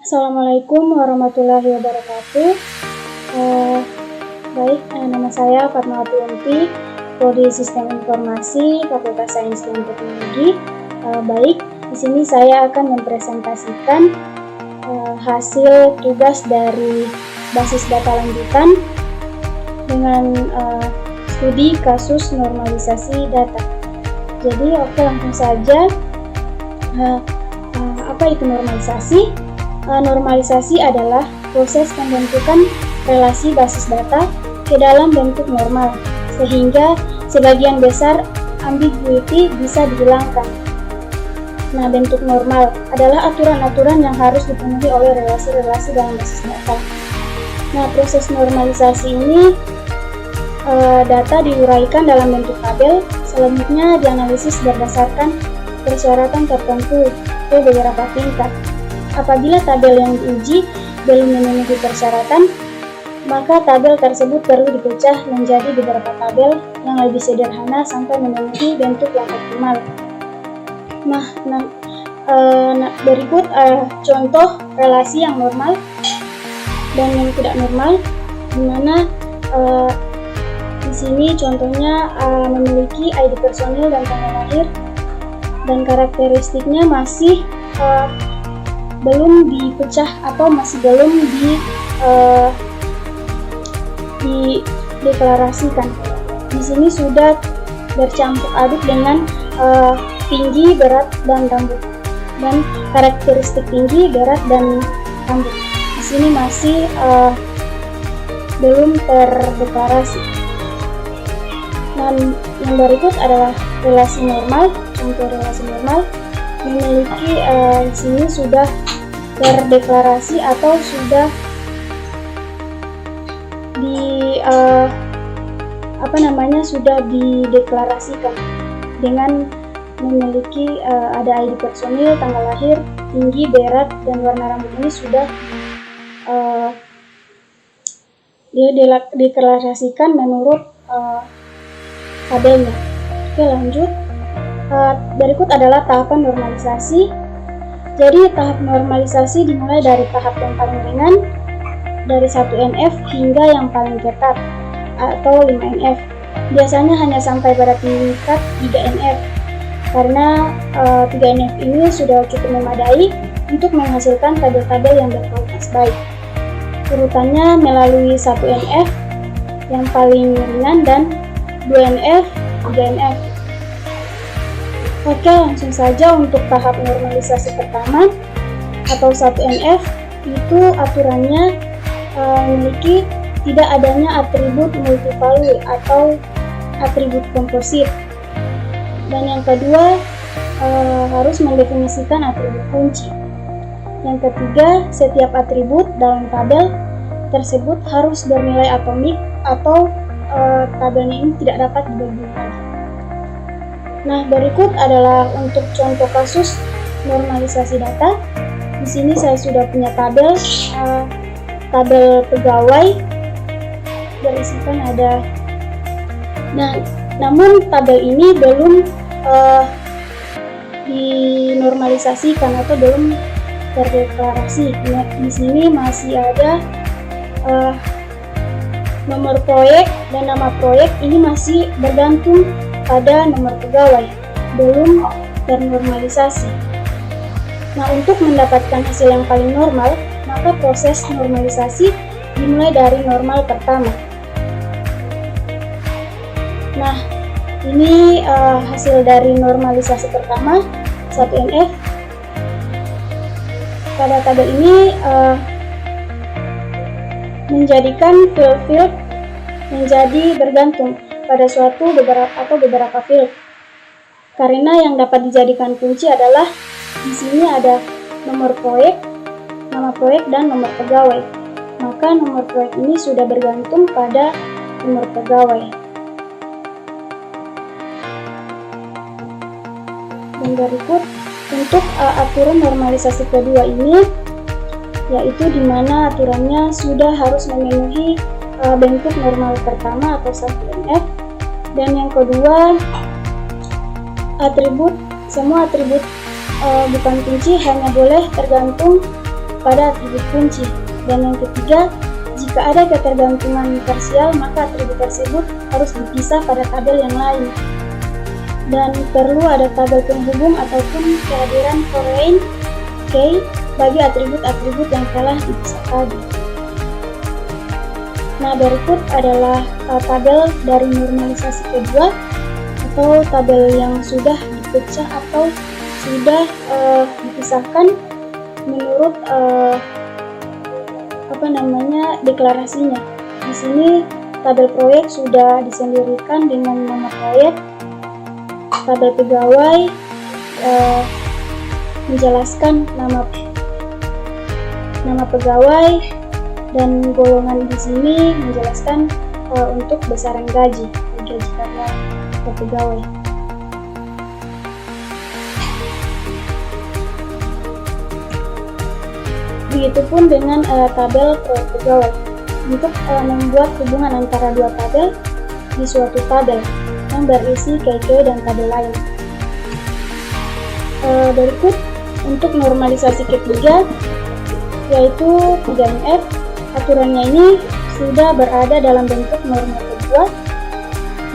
Assalamualaikum warahmatullahi wabarakatuh. Nama saya Fatmawati Unti, Prodi Sistem Informasi, Fakultas Sains dan Teknologi. Di sini saya akan mempresentasikan hasil tugas dari basis data lanjutan dengan studi kasus normalisasi data. Jadi, langsung saja. Apa itu normalisasi? Normalisasi adalah proses pembentukan relasi basis data ke dalam bentuk normal, sehingga sebagian besar ambiguity bisa dihilangkan. Nah, bentuk normal adalah aturan-aturan yang harus dipenuhi oleh relasi-relasi dalam basis data. Nah, proses normalisasi ini data diuraikan dalam bentuk tabel, selanjutnya dianalisis berdasarkan persyaratan tertentu ke beberapa tingkat. Apabila tabel yang diuji belum memenuhi persyaratan, maka tabel tersebut perlu dipecah menjadi beberapa tabel yang lebih sederhana sampai memenuhi bentuk yang optimal. Berikut contoh relasi yang normal dan yang tidak normal, di mana di sini contohnya memiliki ID personil dan tanggal lahir, dan karakteristiknya masih belum dipecah atau masih belum dideklarasikan. Di sini sudah bercampur aduk dengan tinggi, berat, dan rambut, dan karakteristik tinggi, berat, dan rambut. Di sini masih belum terdeklarasi. Dan yang berikut adalah relasi normal. Contoh relasi normal memiliki di sini sudah terdeklarasi atau sudah sudah dideklarasikan dengan memiliki ada ID personil, tanggal lahir, tinggi, berat, dan warna rambut. Ini sudah dideklarasikan menurut tabelnya. Oke, lanjut. Berikut adalah tahapan normalisasi. Jadi, tahap normalisasi dimulai dari tahap yang paling ringan, dari 1NF hingga yang paling ketat, atau 5NF. Biasanya hanya sampai pada tingkat 3NF, karena 3NF ini sudah cukup memadai untuk menghasilkan tabel-tabel yang berkualitas baik. Urutannya melalui 1NF yang paling ringan dan 2NF, 3NF. Oke, langsung saja untuk tahap normalisasi pertama atau 1NF, itu aturannya memiliki tidak adanya atribut multivalue atau atribut komposit. Dan yang kedua, harus mendefinisikan atribut kunci. Yang ketiga, setiap atribut dalam tabel tersebut harus bernilai atomik atau tabelnya ini tidak dapat dibagi lagi. Nah, berikut adalah untuk contoh kasus normalisasi data. Di sini saya sudah punya tabel pegawai, berisikan ada. Nah, namun tabel ini belum dinormalisasikan atau belum terdeklarasi. Di sini masih ada nomor proyek dan nama proyek ini masih bergantung pada nomor pegawai, belum ternormalisasi. Nah, untuk mendapatkan hasil yang paling normal, maka proses normalisasi dimulai dari normal pertama. Nah, ini hasil dari normalisasi pertama 1NF. Pada tabel ini menjadikan field menjadi bergantung pada beberapa field. Karena yang dapat dijadikan kunci adalah di sini ada nomor proyek, nama proyek, dan nomor pegawai. Maka nomor proyek ini sudah bergantung pada nomor pegawai. Dan berikut untuk aturan normalisasi kedua ini, yaitu di mana aturannya sudah harus memenuhi bentuk normal pertama atau 1NF, dan yang kedua semua atribut bukan kunci hanya boleh tergantung pada atribut kunci. Dan yang ketiga, jika ada ketergantungan parsial, maka atribut tersebut harus dipisah pada tabel yang lain. Dan perlu ada tabel penghubung ataupun kehadiran foreign key bagi atribut-atribut yang telah dipisah tadi. Nah, berikut adalah tabel dari normalisasi kedua atau tabel yang sudah dipecah atau sudah dipisahkan menurut deklarasinya. Di sini tabel proyek sudah disendirikan dengan nama proyek, tabel pegawai menjelaskan nama pegawai, dan golongan di sini menjelaskan untuk besaran gaji karyawan atau pegawai. Begitupun dengan tabel proyek pegawai. Untuk membuat hubungan antara dua tabel di suatu tabel yang berisi KK dan tabel lain. Berikut untuk normalisasi ketiga, yaitu 3NF. Aturannya ini sudah berada dalam bentuk norma kedua.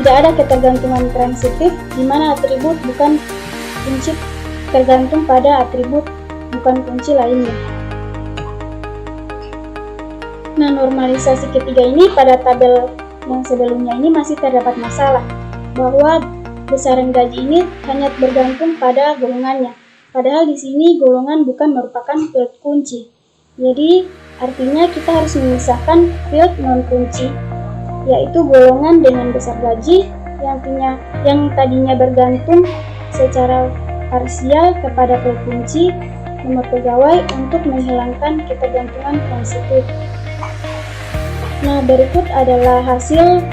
Tidak ada ketergantungan transitif di mana atribut bukan kunci tergantung pada atribut bukan kunci lainnya. Nah, normalisasi ketiga ini pada tabel yang sebelumnya ini masih terdapat masalah bahwa besaran gaji ini hanya bergantung pada golongannya. Padahal di sini golongan bukan merupakan field kunci. Jadi artinya kita harus memisahkan field non kunci, yaitu golongan dengan besar gaji yang tadinya bergantung secara parsial kepada field kunci nomor pegawai untuk menghilangkan ketergantungan transitif. Nah, berikut adalah hasil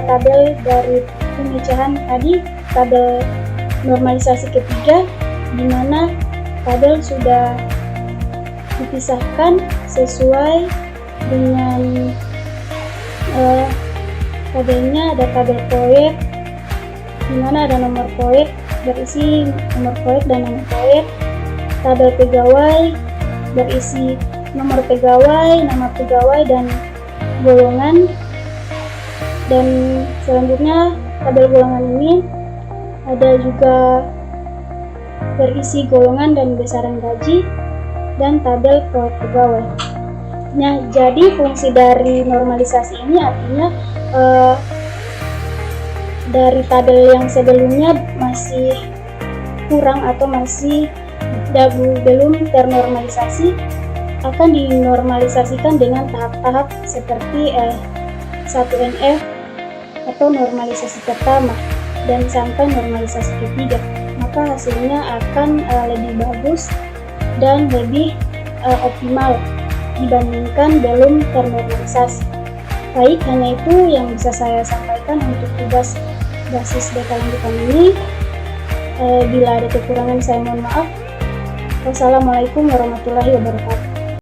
tabel dari pemecahan tadi, tabel normalisasi ketiga, di mana tabel sudah dipisahkan sesuai dengan tabelnya. Ada tabel proyek, di mana ada nomor proyek, berisi nomor proyek dan nama proyek. Tabel pegawai berisi nomor pegawai, nama pegawai, dan golongan. Dan selanjutnya tabel golongan ini ada juga berisi golongan dan besaran gaji dan tabel proyek pegawai. Nah, jadi fungsi dari normalisasi ini artinya dari tabel yang sebelumnya masih kurang atau masih belum ternormalisasi, akan dinormalisasikan dengan tahap-tahap seperti 1NF atau normalisasi pertama dan sampai normalisasi ketiga. Maka hasilnya akan lebih bagus dan lebih optimal dibandingkan belum ternormalisasi. Baik, hanya itu yang bisa saya sampaikan untuk tugas basis data lanjutan ini. Bila ada kekurangan saya mohon maaf. Wassalamualaikum warahmatullahi wabarakatuh.